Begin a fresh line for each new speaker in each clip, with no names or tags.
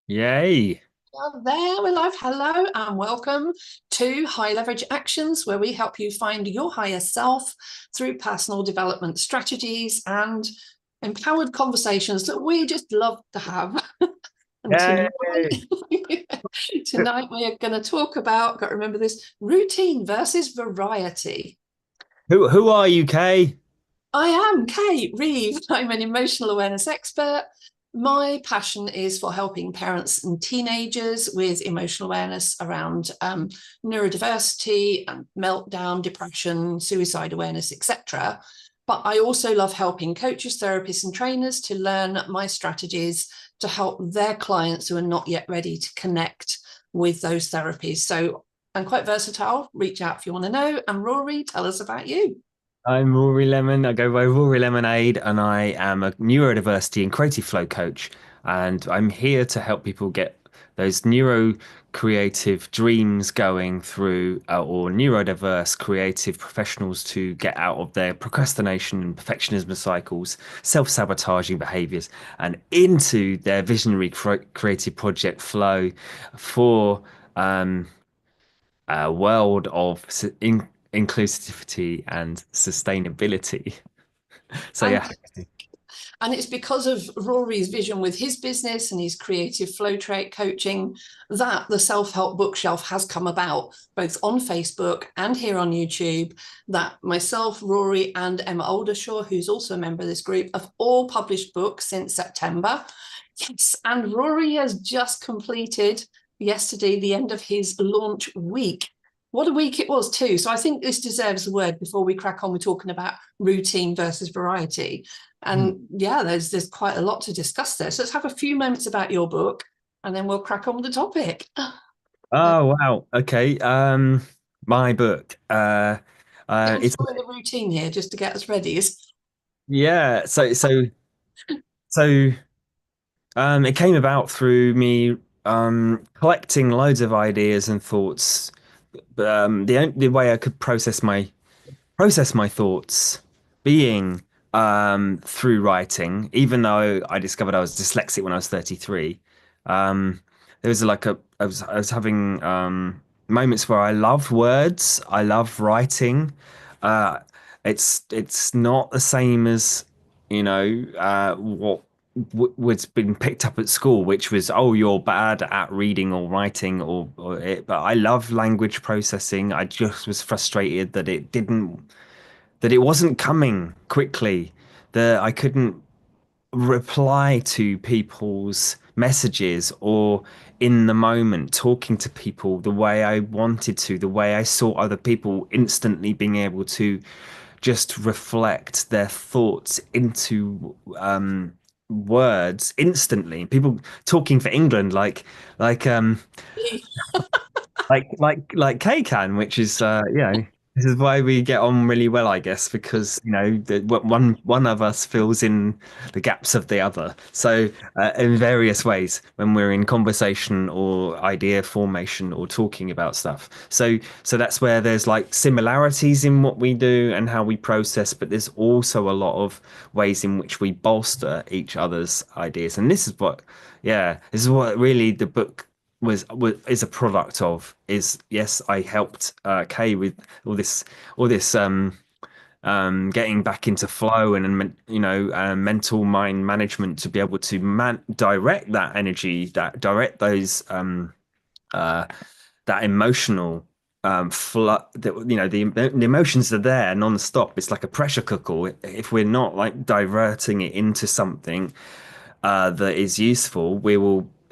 Yay.
Well, there we're live. Hello and welcome to High Leverage Actions, where we help you find your higher self through personal development strategies and empowered conversations that we just love to have. And
Yay.
tonight we are going to talk about, got to remember this, routine versus variety.
Who are you, Kay?
I am Kate Reeve. I'm an emotional awareness expert. My passion is for helping parents and teenagers with emotional awareness around neurodiversity and meltdown, depression, suicide awareness, etc. But I also love helping coaches, therapists, and trainers to learn my strategies to help their clients who are not yet ready to connect with those therapies. So I'm quite versatile. Reach out if you want to know. And Rory, tell us about you.
I'm Rory Lemon. I go by Rory Lemonade, and I am a neurodiversity and creative flow coach. And I'm here to help people get those neuro creative dreams going through, or neurodiverse creative professionals to get out of their procrastination and perfectionism cycles, self-sabotaging behaviors, and into their visionary creative project flow for um, a world of inclusivity and sustainability. So yeah,
Fantastic. And it's because of Rory's vision with his business and his creative flow trait coaching that the self help bookshelf has come about, both on Facebook and here on YouTube. That myself, Rory, and Emma Oldershaw, who's also a member of this group, have all published books since September. Yes. And Rory has just completed yesterday the end of his launch week. What a week it was, too. So I think this deserves a word before we crack on with talking about routine versus variety. And yeah, there's quite a lot to discuss there. So let's have a few moments about your book and then we'll crack on with the topic.
oh wow, okay. My book.
Get us
It's
following the routine here just to get us ready.
yeah. So it came about through me collecting loads of ideas and thoughts. The way I could process my thoughts being through writing, even though I discovered I was dyslexic when I was 33. There was like I was having moments where I love words, I love writing. Uh, it's not the same as what was been picked up at school, which was, oh, you're bad at reading or writing or it. But I love language processing. I just was frustrated that it wasn't coming quickly, that I couldn't reply to people's messages or in the moment talking to people the way I wanted to, the way I saw other people instantly being able to just reflect their thoughts into words instantly. People talking for England like Kay can, which is this is why we get on really well, I guess, because one of us fills in the gaps of the other. So in various ways, when we're in conversation or idea formation or talking about stuff. So that's where there's like similarities in what we do and how we process, but there's also a lot of ways in which we bolster each other's ideas. And this is what really the book was is a product of. Is yes, I helped Kay with all this getting back into flow and mental mind management to be able to direct that energy, direct those uh that emotional flow. That the emotions are there non-stop. It's like a pressure cooker. If we're not like diverting it into something that is useful,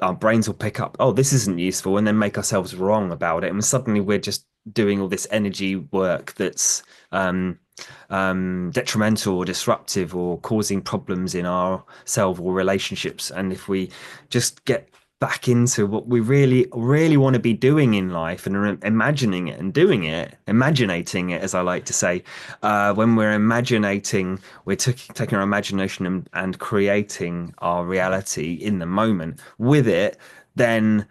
our brains will pick up, oh, this isn't useful, and then make ourselves wrong about it. And suddenly we're just doing all this energy work that's detrimental or disruptive or causing problems in our self or relationships. And if we just get back into what we really, really want to be doing in life and imagining it and doing it, imaginating it, as I like to say, when we're imaginating, we're taking our imagination and creating our reality in the moment with it, then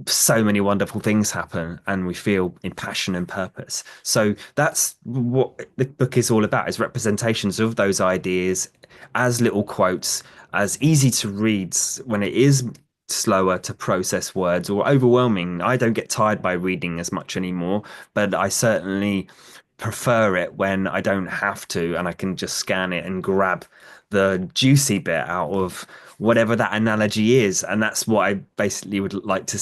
so many wonderful things happen and we feel in passion and purpose. So that's what the book is all about, is representations of those ideas as little quotes, as easy to read when it is slower to process words or overwhelming. I don't get tired by reading as much anymore, but I certainly prefer it when I don't have to and I can just scan it and grab the juicy bit out of whatever that analogy is. And that's what I basically would like to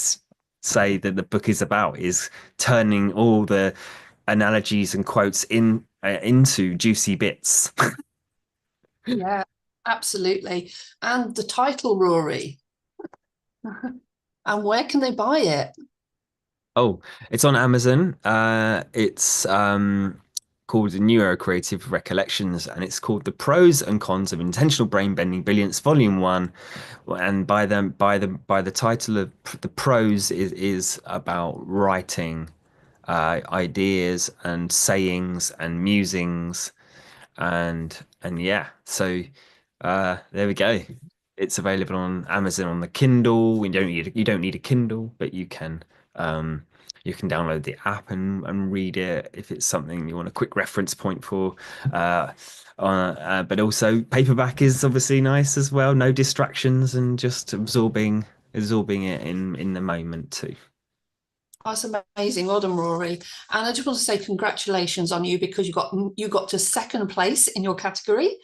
say that the book is about, is turning all the analogies and quotes into juicy bits.
Yeah, absolutely. And the title, Rory, and where can they buy it?
Oh, it's on Amazon. It's called Neurocreative Recollections, and it's called The Pros and Cons of Intentional Brain Bending Brilliance, Volume One. And by the title of the prose is about writing ideas and sayings and musings and yeah, so there we go. It's available on Amazon on the Kindle. You don't need a Kindle, but um you can download the app and read it if it's something you want a quick reference point for. But also paperback is obviously nice as well. No distractions and just absorbing it in the moment too.
That's amazing. Well done, Rory. And I just want to say congratulations on you because you got to second place in your category.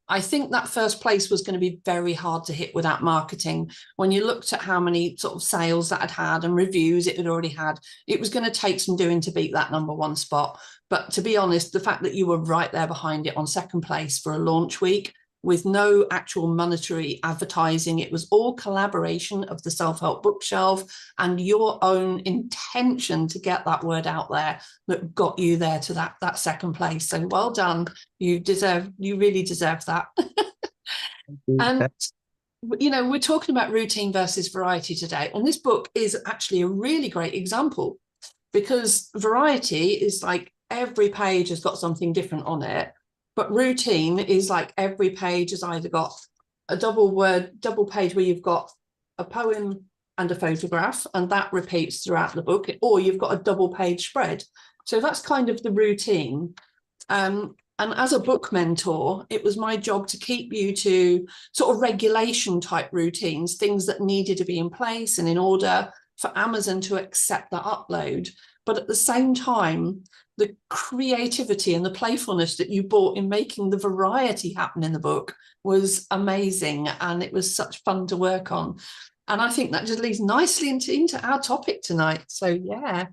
I think that first place was going to be very hard to hit without marketing. When you looked at how many sort of sales that had and reviews it had already had, it was going to take some doing to beat that number one spot. But to be honest, the fact that you were right there behind it on second place for a launch week with no actual monetary advertising, it was all collaboration of the self-help bookshelf and your own intention to get that word out there that got you there to that second place. So well done. You really deserve that. And we're talking about routine versus variety today, and this book is actually a really great example because variety is like every page has got something different on it, but routine is like every page has either got a double page where you've got a poem and a photograph, and that repeats throughout the book, or you've got a double page spread. So that's kind of the routine. And as a book mentor, it was my job to keep you to sort of regulation type routines, things that needed to be in place and in order for Amazon to accept that upload. But at the same time, the creativity and the playfulness that you brought in making the variety happen in the book was amazing. And it was such fun to work on. And I think that just leads nicely into our topic tonight. So, yeah.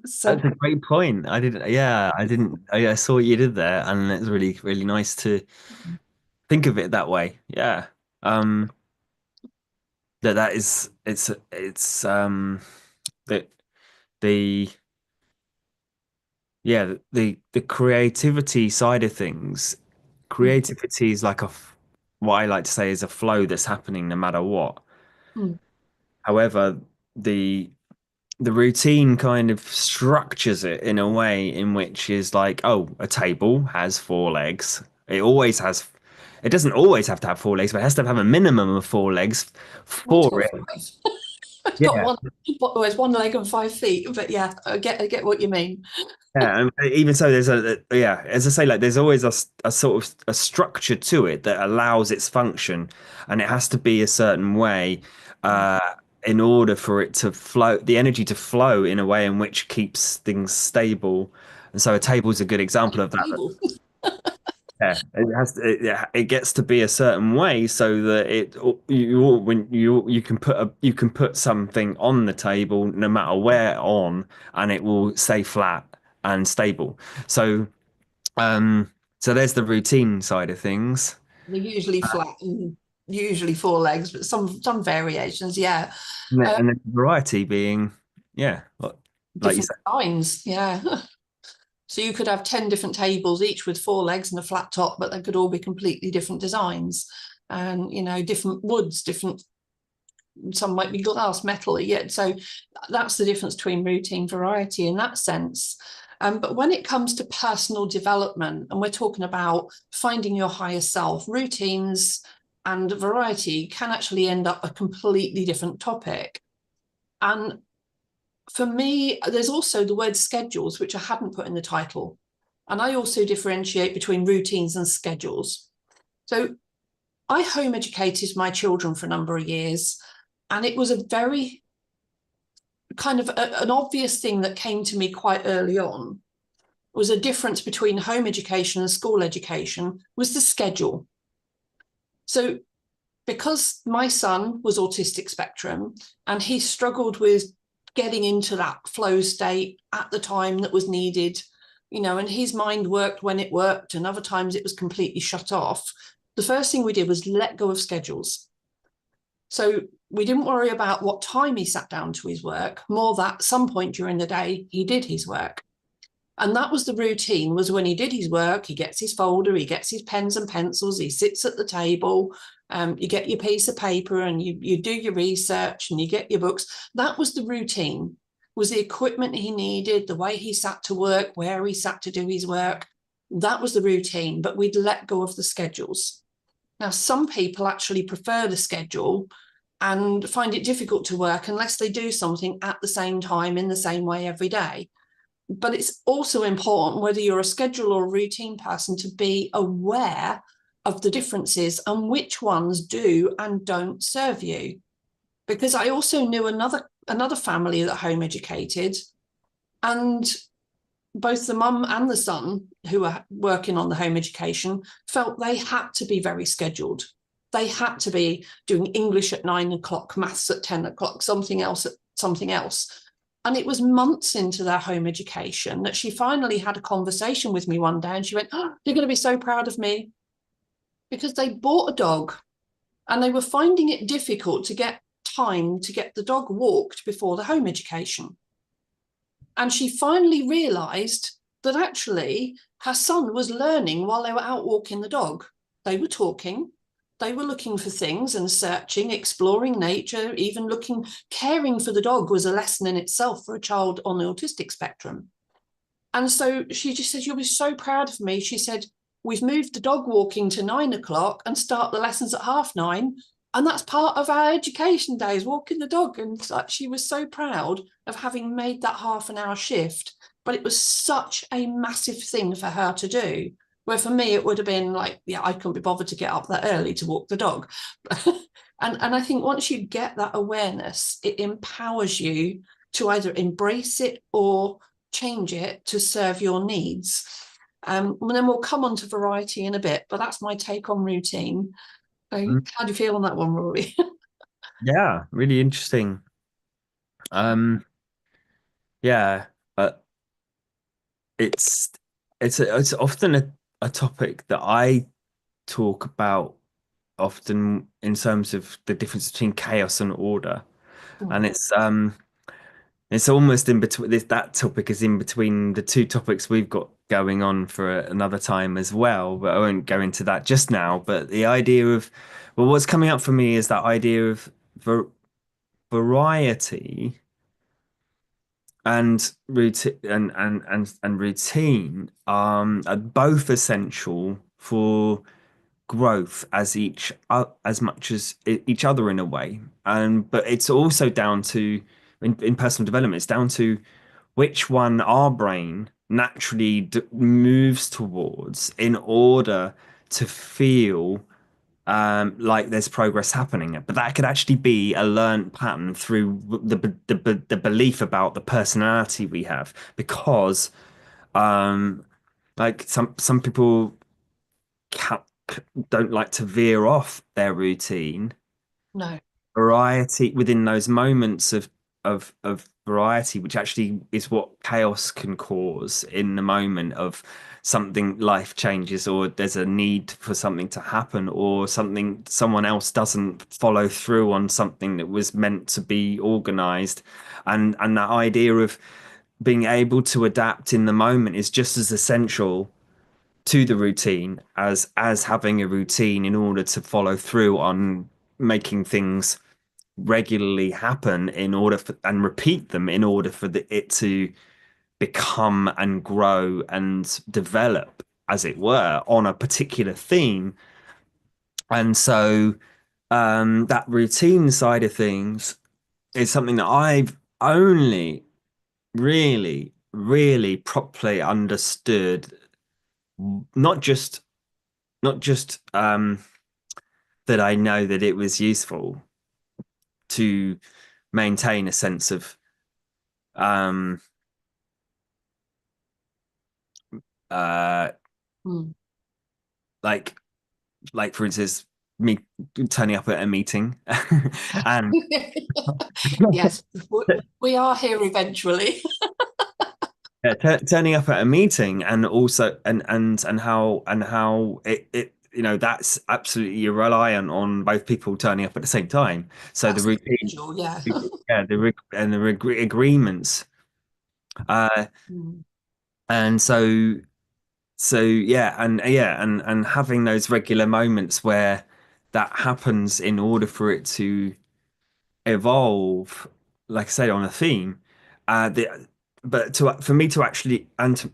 So,
That's a great point. I didn't, I saw what you did there, and it's really, really nice to think of it that way. Yeah. Um, that is, it's the, the, yeah, the creativity side of things.
mm,
Creativity is like what I like to say is a flow that's happening no matter what.
mm,
However, the the routine kind of structures it in a way in which is like, oh, a table has four legs. It doesn't always have to have four legs, but it has to have a minimum of four legs
mine's
for
got
it.
five. It's got
Yeah.
one, well, it's one leg and 5 feet. But yeah, I get what you mean.
Yeah, and even so, yeah, as I say, like there's always a sort of a structure to it that allows its function, and it has to be a certain way, uh, in order for it to flow, the energy to flow in a way in which keeps things stable. And so a table is a good example of that.
Table.
Yeah, it gets to be a certain way so that you can put something on the table no matter where on, and it will stay flat and stable. So um so there's the routine side of things.
They're usually flat and usually four legs, but some variations, yeah.
And then variety being, yeah, like you
Different
said.
designs, yeah. So you could have 10 different tables, each with four legs and a flat top, but they could all be completely different designs. And different woods, different, some might be glass, metal. Yeah. So that's the difference between routine variety in that sense. But when it comes to personal development, and we're talking about finding your higher self, routines and variety can actually end up a completely different topic. And for me, there's also the word schedules, which I hadn't put in the title. And I also differentiate between routines and schedules. So I home educated my children for a number of years. And it was a very kind of an obvious thing that came to me quite early on, was a difference between home education and school education, was the schedule. So because my son was autistic spectrum and he struggled with getting into that flow state at the time that was needed, and his mind worked when it worked and other times it was completely shut off, the first thing we did was let go of schedules. So we didn't worry about what time he sat down to his work, more that at some point during the day he did his work. And that was the routine, was when he did his work, he gets his folder, he gets his pens and pencils, he sits at the table, you get your piece of paper and you do your research and you get your books. That was the routine, was the equipment he needed, the way he sat to work, where he sat to do his work. That was the routine, but we'd let go of the schedules. Now, some people actually prefer the schedule and find it difficult to work unless they do something at the same time in the same way every day. But it's also important, whether you're a schedule or a routine person, to be aware of the differences and which ones do and don't serve you. Because I also knew another family that home educated, and both the mum and the son who were working on the home education felt they had to be very scheduled. They had to be doing English at 9 o'clock, maths at 10 o'clock, something else at something else. And it was months into their home education that she finally had a conversation with me one day and she went, "Oh, you're going to be so proud of me," because they bought a dog and they were finding it difficult to get time to get the dog walked before the home education. And she finally realized that actually her son was learning while they were out walking the dog. They were talking, they were looking for things and searching, exploring nature, even looking, caring for the dog was a lesson in itself for a child on the autistic spectrum. And so she just said, "You'll be so proud of me." She said, "We've moved the dog walking to 9 o'clock and start the lessons at 9:30. And that's part of our education days, walking the dog." And she was so proud of having made that half an hour shift. But it was such a massive thing for her to do. Where for me, it would have been like, yeah, I couldn't be bothered to get up that early to walk the dog. And I think once you get that awareness, it empowers you to either embrace it or change it to serve your needs. And then we'll come on to variety in a bit, but that's my take on routine. So
Mm.
how do you feel on that one, Rory?
Yeah, really interesting. Um, yeah, uh, it's it's often a topic that I talk about often in terms of the difference between chaos and order. And it's almost in between this that topic is in between the two topics we've got going on for another time as well, but I won't go into that just now. But the idea of well, what's coming up for me is that idea of var variety and routine and routine are both essential for growth as as much as each other in a way. But it's also down to in personal development, it's down to which one our brain naturally moves towards in order to feel like there's progress happening. But that could actually be a learned pattern through the belief about the personality we have, because um, like some people ca don't like to veer off their routine.
No,
Variety within those moments of variety, which actually is what chaos can cause in the moment of something life changes, or there's a need for something to happen, or someone else doesn't follow through on something that was meant to be organized. And that idea of being able to adapt in the moment is just as essential to the routine as having a routine in order to follow through on making things regularly happen in order for and repeat them in order for it to become and grow and develop, as it were, on a particular theme. And so that routine side of things is something that I've only really properly understood, not just not just that I know that it was useful to maintain a sense of um uh
Mm.
like for instance me turning up at a meeting and
Yes, we are here eventually.
yeah, turning up at a meeting, and also and how it that's absolutely reliant on both people turning up at the same time. So the
That's
routine,
usual, yeah.
yeah, agreements, uh,
Mm.
and and having those regular moments where that happens in order for it to evolve, like I said, on a theme. The but to for me to actually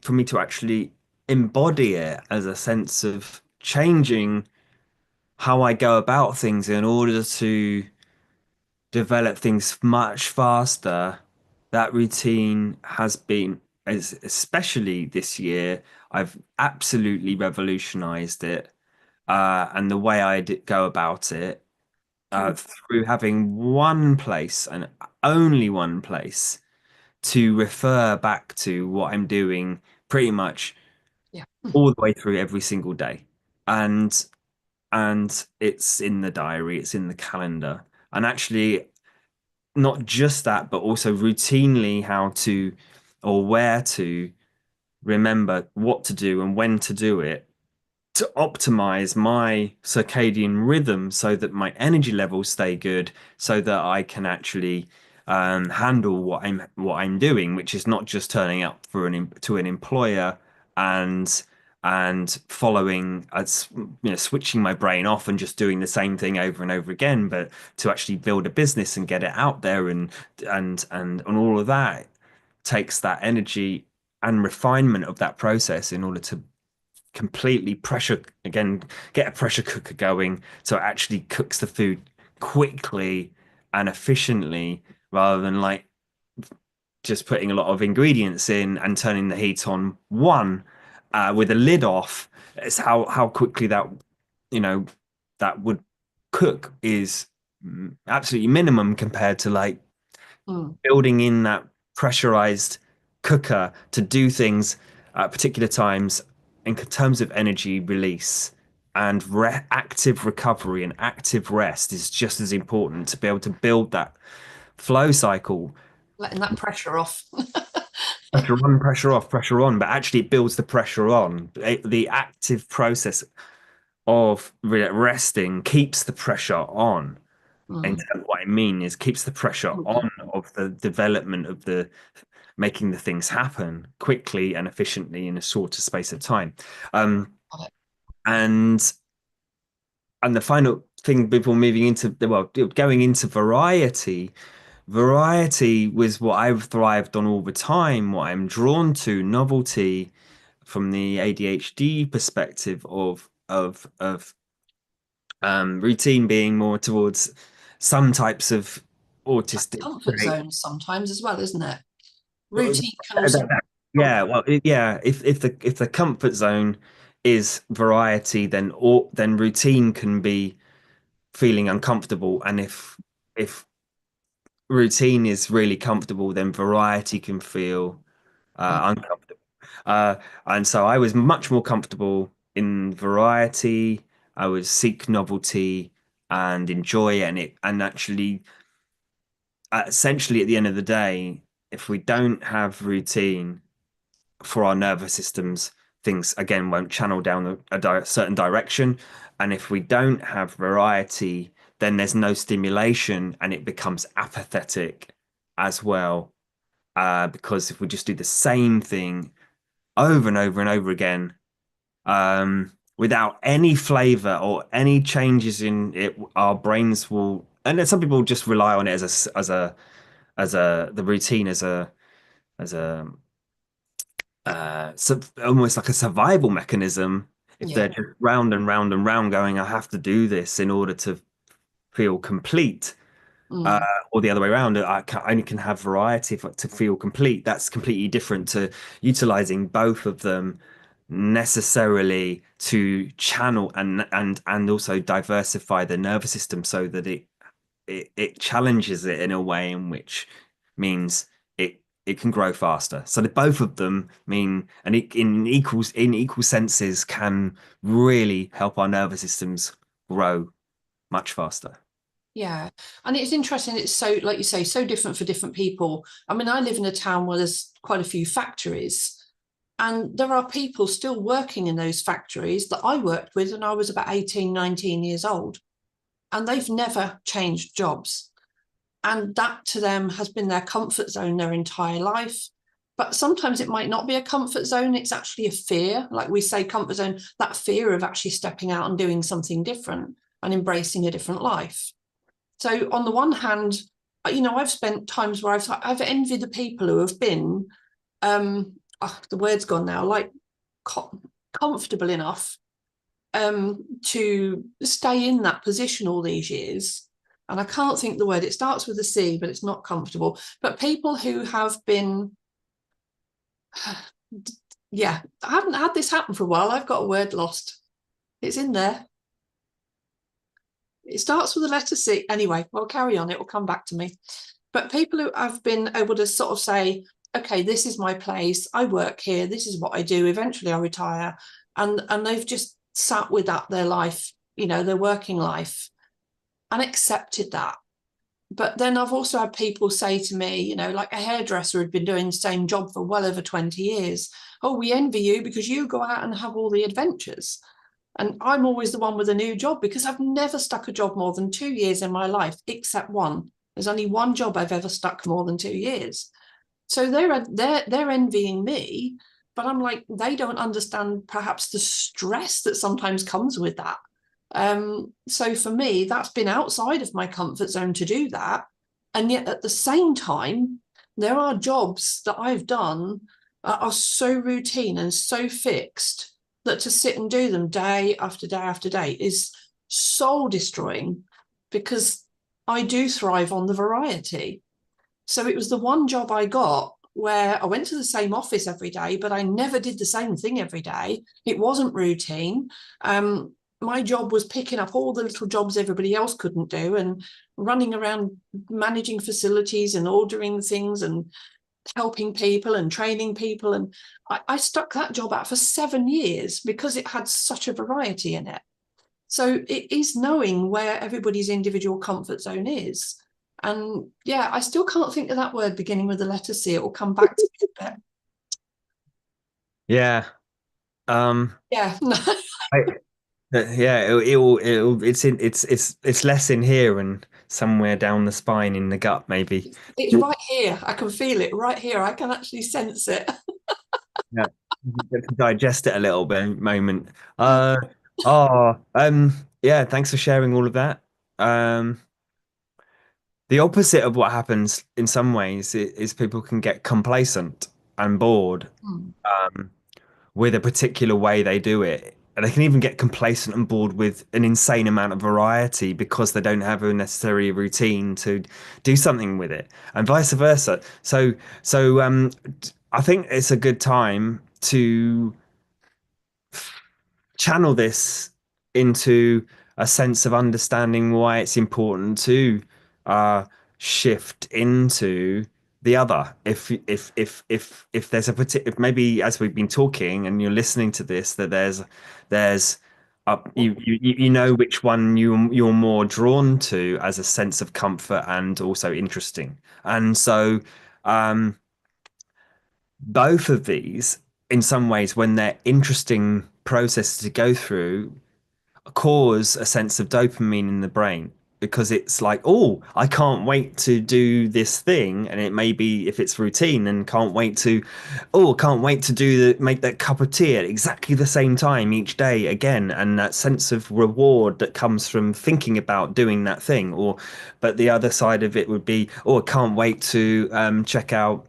for me to actually embody it as a sense of changing how I go about things in order to develop things much faster. That routine has been, especially this year, I've absolutely revolutionized it, and the way go about it,
Mm.
through having one place and only one place to refer back to what I'm doing pretty much
Yeah.
all the way through every single day. And it's in the diary, it's in the calendar. And actually not just that, but also routinely how to or where to remember what to do and when to do it to optimize my circadian rhythm so that my energy levels stay good, so that I can actually handle what I'm doing, which is not just turning up for to an employer and following as switching my brain off and just doing the same thing over and over again, but to actually build a business and get it out there, and all of that takes that energy and refinement of that process in order to completely pressure again, get a pressure cooker going so it actually cooks the food quickly and efficiently, rather than like just putting a lot of ingredients in and turning the heat on one, with a lid off. It's how quickly you know that would cook is absolutely minimum compared to like
Mm.
building in that pressurized cooker to do things at particular times in terms of energy release and active recovery and active rest is just as important to be able to build that flow cycle.
Letting that pressure off.
Pressure on, pressure off, pressure on, but actually it builds the pressure on. The active process of resting keeps the pressure on. In
Mm.
terms of what I mean is keeps the pressure
Okay.
on of the development of the making the things happen quickly and efficiently in a shorter space of time. Um,
Got it.
and the final thing before moving into going into variety, variety was what I've thrived on all the time, what I'm drawn to, novelty from the ADHD perspective of routine being more towards some types of
Like
autistic
comfort
trait.
zones sometimes as well, isn't it?
Well,
Routine can also be
yeah,
comfort.
well, yeah. If the comfort zone is variety, then routine can be feeling uncomfortable, and if routine is really comfortable, then variety can feel
Mm.
uncomfortable. Uh, and so I was much more comfortable in variety. I would seek novelty and enjoy it, and actually, essentially, at the end of the day, if we don't have routine for our nervous systems, things again won't channel down certain direction. And if we don't have variety, then there's no stimulation and it becomes apathetic as well. Because if we just do the same thing over and over and over again, without any flavor or any changes in it, our brains will. And then some people just rely on it as the routine as a almost like a survival mechanism. If they're
Yeah.
just round and round and round going, I have to do this in order to feel complete, uh,
Mm.
or the other way around, I only can have variety to feel complete. That's completely different to utilizing both of them necessarily to channel and also diversify the nervous system so that it it challenges it in a way in which means it can grow faster. So the both of them mean, and it, in equal senses, can really help our nervous systems grow much faster.
Yeah. And it's interesting. It's so, like you say, so different for different people. I mean, I live in a town where there's quite a few factories, and there are people still working in those factories that I worked with when I was about 18, 19 years old, and they've never changed jobs. And that to them has been their comfort zone their entire life. But sometimes it might not be a comfort zone, it's actually a fear. Like we say, comfort zone, that fear of actually stepping out and doing something different and embracing a different life. So on the one hand, I've spent times where I've envied the people who have been, the word's gone now, like comfortable enough to stay in that position all these years. And I can't think the word, it starts with a C, but it's not comfortable. But people who have been, yeah, I haven't had this happen for a while. I've got a word lost. It's in there. It starts with the letter C. Anyway, I'll carry on. It will come back to me. But people who have been able to sort of say, okay, this is my place. I work here. This is what I do. Eventually I retire. And they've just sat with that their life, their working life, and accepted that. But then I've also had people say to me, like a hairdresser had been doing the same job for well over 20 years. Oh, we envy you because you go out and have all the adventures. And I'm always the one with a new job because I've never stuck a job more than 2 years in my life, except one. There's only one job I've ever stuck more than 2 years. So they're envying me, but I'm like, they don't understand perhaps the stress that sometimes comes with that. So for me, that's been outside of my comfort zone to do that. And yet at the same time, there are jobs that I've done are so routine and so fixed that to sit and do them day after day after day is soul destroying, because I do thrive on the variety. So it was the one job I got where I went to the same office every day, but I never did the same thing every day. It wasn't routine. My job was picking up all the little jobs everybody else couldn't do and running around managing facilities and ordering things and helping people and training people. And I stuck that job out for 7 years because it had such a variety in it. So it is knowing where everybody's individual comfort zone is. And yeah, I still can't think of that word beginning with the letter C. It will come back to me a bit.
Yeah. Um,
Yeah,
I, yeah, it's less in here and somewhere down the spine in the gut, maybe.
it's right here. I can feel it right here. I can actually sense it.
Yeah, get to digest it a little bit moment. Uh, yeah, thanks for sharing all of that. Um, the opposite of what happens in some ways is people can get complacent and bored
Hmm.
um, with a particular way they do it. And they can even get complacent and bored with an insane amount of variety because they don't have a necessary routine to do something with it, and vice versa. So I think it's a good time to channel this into a sense of understanding why it's important to uh, shift into the other. If there's a particular, if maybe as we've been talking and you're listening to this, that there's you know which one you're more drawn to as a sense of comfort and also interesting. And so both of these, in some ways, when they're interesting processes to go through, cause a sense of dopamine in the brain because it's like, oh, I can't wait to do this thing. And it may be if it's routine and can't wait to make that cup of tea at exactly the same time each day again. And that sense of reward that comes from thinking about doing that thing. But the other side of it would be, oh, I can't wait to check out,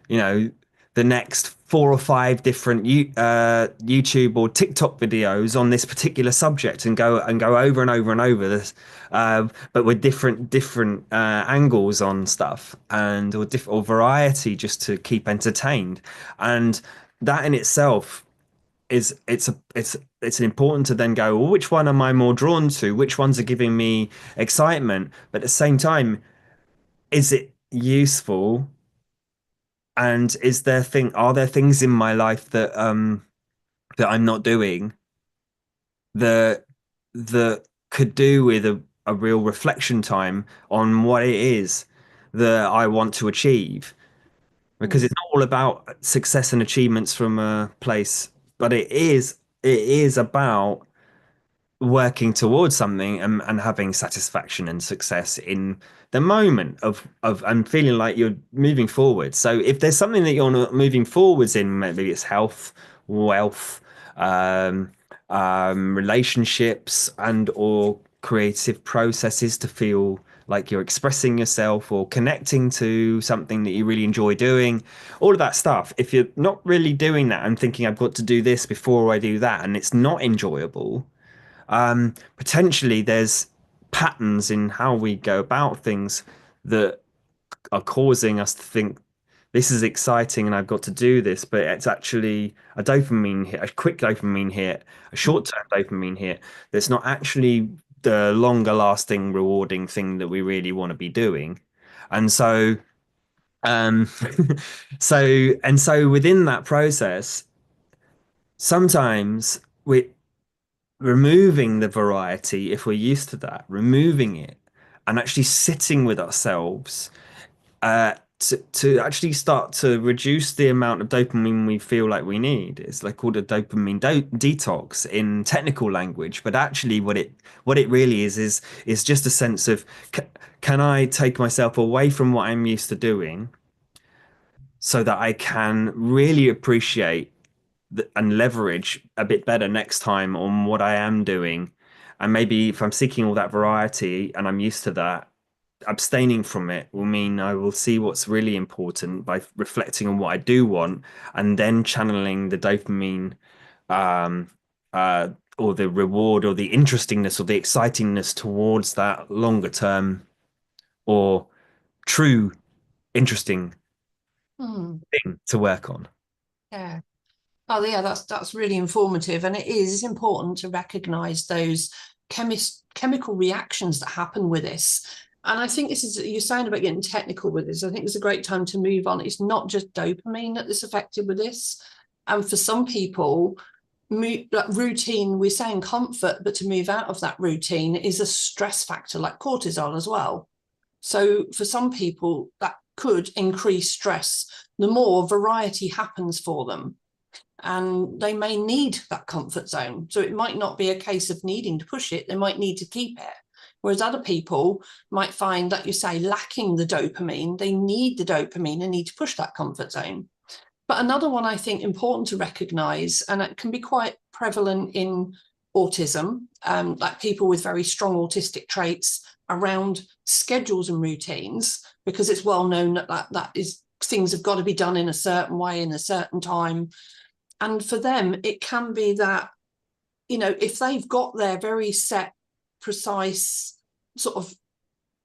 you know, the next 4 or 5 different YouTube or TikTok videos on this particular subject and go over and over and over this, but with different angles on stuff and or variety just to keep entertained, and that in itself is it's important to then go, well, which one am I more drawn to? Which ones are giving me excitement? But at the same time, is it useful? And are there things in my life that I'm not doing that could do with a real reflection time on what it is that I want to achieve? Because it's
Mm.
not all about success and achievements from a place, but it is about working towards something and having satisfaction and success in the moment of and feeling like you're moving forward. So if there's something that you're not moving forwards in, maybe it's health, wealth, um, relationships, and or creative processes to feel like you're expressing yourself or connecting to something that you really enjoy doing, all of that stuff. If you're not really doing that and thinking I've got to do this before I do that, and it's not enjoyable, potentially there's patterns in how we go about things that are causing us to think this is exciting and I've got to do this, but it's actually a dopamine hit, a quick dopamine hit, a short-term dopamine hit that's not actually the longer lasting rewarding thing that we really want to be doing. And so um so within that process, sometimes we removing the variety, if we're used to that, removing it and actually sitting with ourselves to actually start to reduce the amount of dopamine we feel like we need. It's like called a dopamine detox in technical language, but actually what it really is just a sense of can I take myself away from what I'm used to doing so that I can really appreciate and leverage a bit better next time on what I am doing. And maybe if I'm seeking all that variety and I'm used to that, abstaining from it will mean I will see what's really important by reflecting on what I do want and then channeling the dopamine um, uh, or the reward or the interestingness or the excitingness towards that longer term or true interesting
Mm.
thing to work on.
Yeah. Oh, yeah, that's really informative, and it's important to recognise those chemical reactions that happen with this. And I think this is you're saying about getting technical with this. I think it's a great time to move on. It's not just dopamine that is affected with this, and for some people, like routine. We're saying comfort, but to move out of that routine is a stress factor like cortisol as well. So for some people, that could increase stress. The more variety happens for them, and they may need that comfort zone. So it might not be a case of needing to push it, they might need to keep it. Whereas other people might find that you say lacking the dopamine, they need the dopamine and need to push that comfort zone. But another one I think important to recognize, and it can be quite prevalent in autism, like people with very strong autistic traits around schedules and routines, because it's well known that is things have got to be done in a certain way in a certain time. And for them, it can be that, if they've got their very set, precise, sort of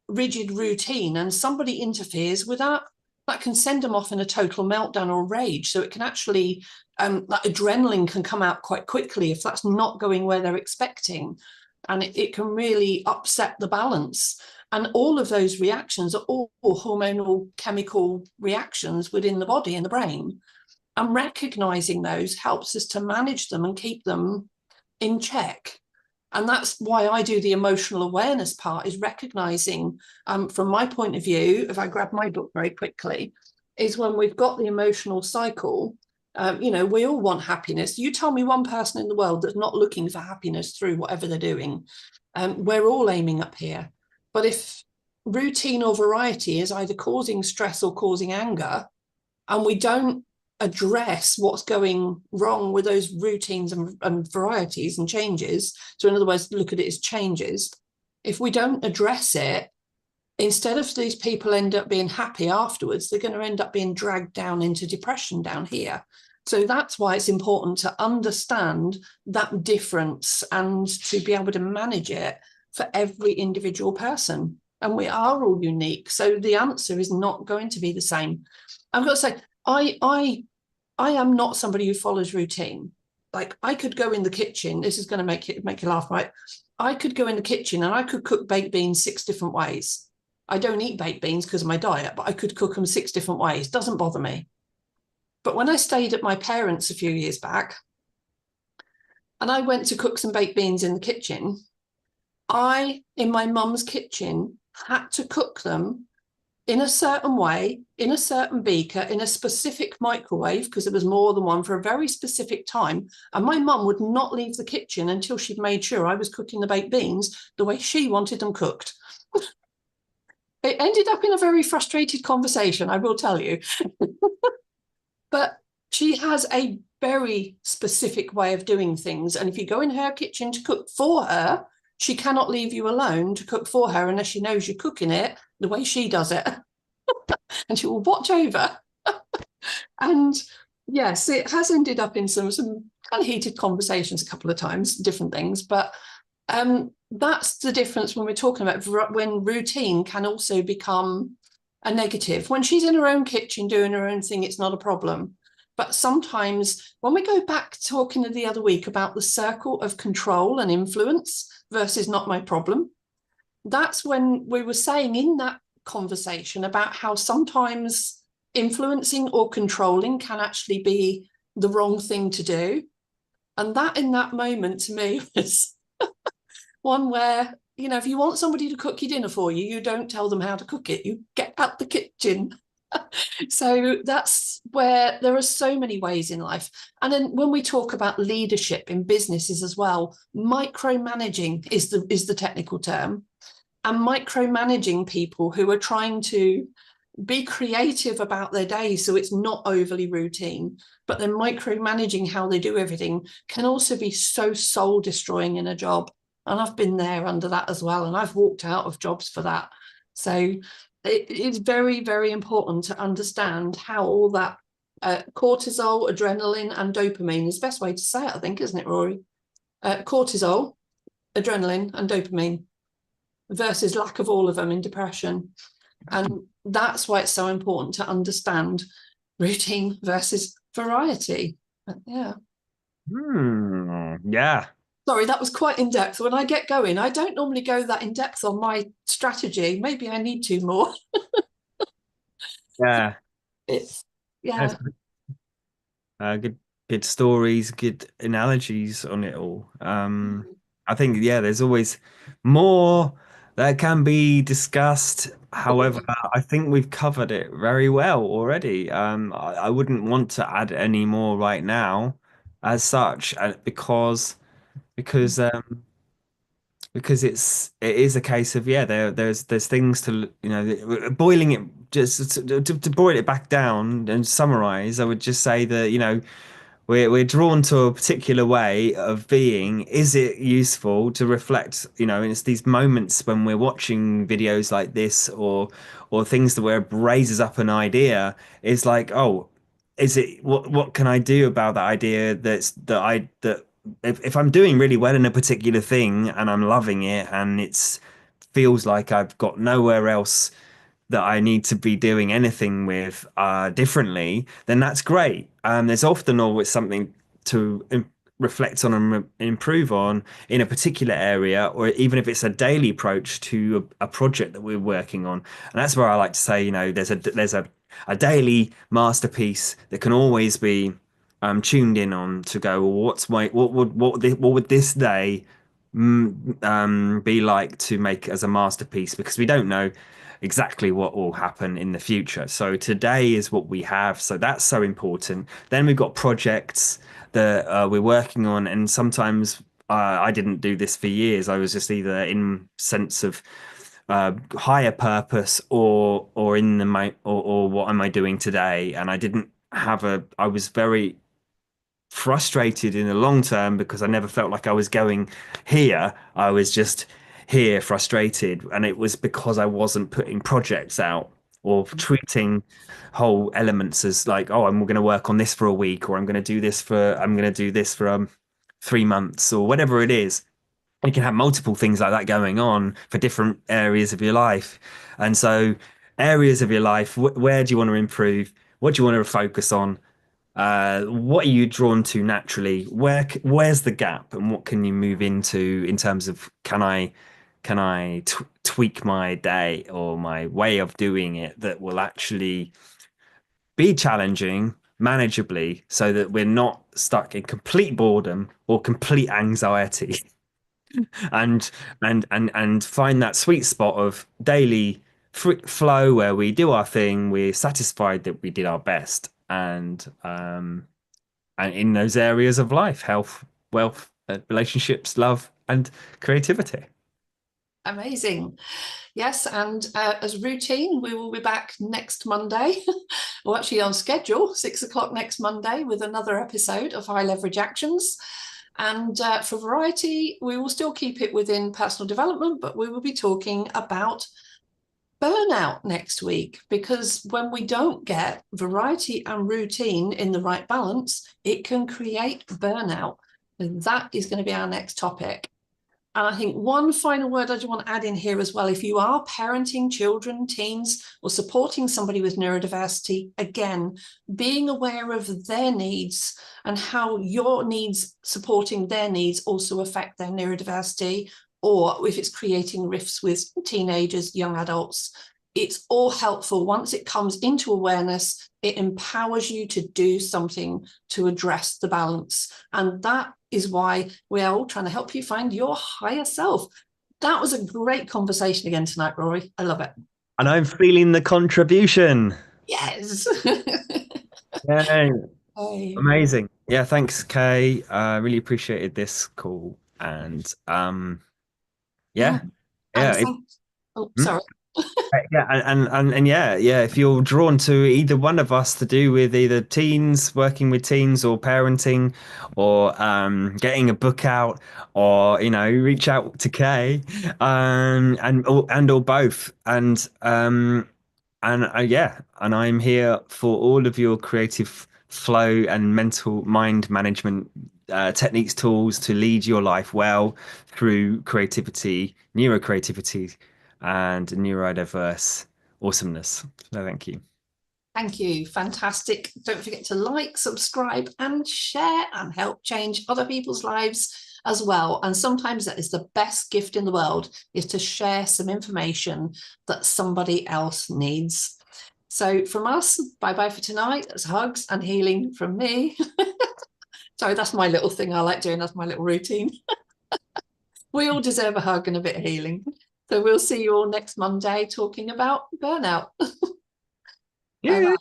rigid routine and somebody interferes with that, that can send them off in a total meltdown or rage. So it can actually, that adrenaline can come out quite quickly if that's not going where they're expecting. And it can really upset the balance. And all of those reactions are all hormonal chemical reactions within the body and the brain. And recognizing those helps us to manage them and keep them in check. And that's why I do the emotional awareness part, is recognizing, from my point of view, if I grab my book very quickly, is when we've got the emotional cycle, we all want happiness. You tell me one person in the world that's not looking for happiness through whatever they're doing. We're all aiming up here. But if routine or variety is either causing stress or causing anger, and we don't address what's going wrong with those routines and varieties and changes, so in other words, look at it as changes, if we don't address it, instead of these people end up being happy afterwards, they're going to end up being dragged down into depression down here. So that's why it's important to understand that difference and to be able to manage it for every individual person. And we are all unique, so the answer is not going to be the same. I've got to say, I am not somebody who follows routine. like I could go in the kitchen. This is going to make you laugh, right? I could go in the kitchen and I could cook baked beans 6 different ways. I don't eat baked beans because of my diet, but I could cook them 6 different ways. Doesn't bother me. But when I stayed at my parents' a few years back and I went to cook some baked beans in the kitchen, I, in my mum's kitchen, had to cook them in a certain way, in a certain beaker, in a specific microwave, because there was more than one for a very specific time. And my mum would not leave the kitchen until she'd made sure I was cooking the baked beans the way she wanted them cooked. It ended up in a very frustrated conversation, I will tell you. But she has a very specific way of doing things. And if you go in her kitchen to cook for her, she cannot leave you alone to cook for her unless she knows you're cooking it the way she does it. And she will watch over. And yes, it has ended up in some kind of heated conversations a couple of times, different things. But that's the difference when we're talking about when routine can also become a negative. When she's in her own kitchen doing her own thing, it's not a problem. But sometimes when we go back talking the other week about the circle of control and influence versus not my problem, that's when we were saying in that conversation about how sometimes influencing or controlling can actually be the wrong thing to do. And that in that moment to me was one where, you know, if you want somebody to cook your dinner for you, you don't tell them how to cook it. You get out the kitchen. So that's where there are so many ways in life. And then when we talk about leadership in businesses as well, micromanaging is the technical term. And micromanaging people who are trying to be creative about their day so it's not overly routine, but then micromanaging how they do everything can also be so soul destroying in a job. And I've been there under that as well. And I've walked out of jobs for that. So it's very, very important to understand how all that cortisol, adrenaline, and dopamine is the best way to say it, I think, isn't it, Rory? Cortisol, adrenaline, and dopamine versus lack of all of them in depression. And that's why it's so important to understand routine versus variety. But yeah.
Yeah.
Sorry, that was quite in depth. When I get going, I don't normally go that in depth on my strategy. Maybe I need to more.
Yeah.
It's
That's
yeah.
good stories, good analogies on it all. I think, yeah, there's always more that can be discussed. However, I think we've covered it very well already. I wouldn't want to add any more right now, as such, because because it is a case of, yeah, there's things to, you know, boiling it, just to boil it back down and summarize. I would just say that, you know, we're drawn to a particular way of being. Is it useful to reflect, you know, and it's these moments when we're watching videos like this, or things that where it raises up an idea, is like, oh, is it, what can I do about that idea, that if I'm doing really well in a particular thing and I'm loving it and it's feels like I've got nowhere else that I need to be doing anything with differently, then that's great. There's often always something to reflect on and improve on in a particular area, or even if it's a daily approach to a project that we're working on. And that's where I like to say, you know, there's a daily masterpiece that can always be tuned in on to go, well, what would this day be like to make as a masterpiece, because we don't know exactly what will happen in the future. So today is what we have. So that's so important. Then we've got projects that we're working on, and sometimes I didn't do this for years. I was just either in sense of higher purpose, or in the or what am I doing today? And I didn't have a. I was very frustrated in the long term because I never felt like I was going here. I was just here frustrated. And it was because I wasn't putting projects out or treating whole elements as like, oh, I'm going to work on this for a week, or I'm going to do this for 3 months, or whatever it is. You can have multiple things like that going on for different areas of your life. And so areas of your life, where do you want to improve? What do you want to focus on? What are you drawn to naturally? Where's the gap, and what can you move into in terms of can I t tweak my day or my way of doing it that will actually be challenging manageably so that we're not stuck in complete boredom or complete anxiety and and find that sweet spot of daily flow where we do our thing, we're satisfied that we did our best, and in those areas of life, health, wealth, relationships, love, and creativity.
Amazing. Yes, and as routine, we will be back next Monday. We're actually on schedule, 6 o'clock next Monday, with another episode of High Leverage Actions. And for variety, we will still keep it within personal development, but we will be talking about burnout next week, because when we don't get variety and routine in the right balance, it can create burnout. And that is going to be our next topic. And I think one final word I just want to add in here as well. If you are parenting children, teens, or supporting somebody with neurodiversity, again, being aware of their needs and how your needs supporting their needs also affect their neurodiversity, or if it's creating rifts with teenagers, young adults. It's all helpful. Once it comes into awareness, it empowers you to do something to address the balance. And that is why we're all trying to help you find your higher self. That was a great conversation again tonight, Rory. I love it.
And I'm feeling the contribution.
Yes.
Yeah,
Hey.
amazing. Yeah, thanks, Kay. Really appreciated this call. And
Yeah.
yeah,
And
yeah.
thanks. Oh,
Hmm?
sorry.
Yeah, and yeah, if you're drawn to either one of us to do with either teens, working with teens, or parenting, or getting a book out, or reach out to Kay, and or both, and yeah, and I'm here for all of your creative flow and mental mind management techniques, tools to lead your life well through creativity, neurocreativity, and neurodiverse awesomeness. So thank you.
Thank you. Fantastic. Don't forget to like, subscribe, and share and help change other people's lives as well. And sometimes that is the best gift in the world, is to share some information that somebody else needs. So from us, bye-bye for tonight. That's hugs and healing from me. Sorry, that's my little thing I like doing. That's my little routine. We all deserve a hug and a bit of healing. So we'll see you all next Monday talking about burnout. Bye
Yeah.
bye.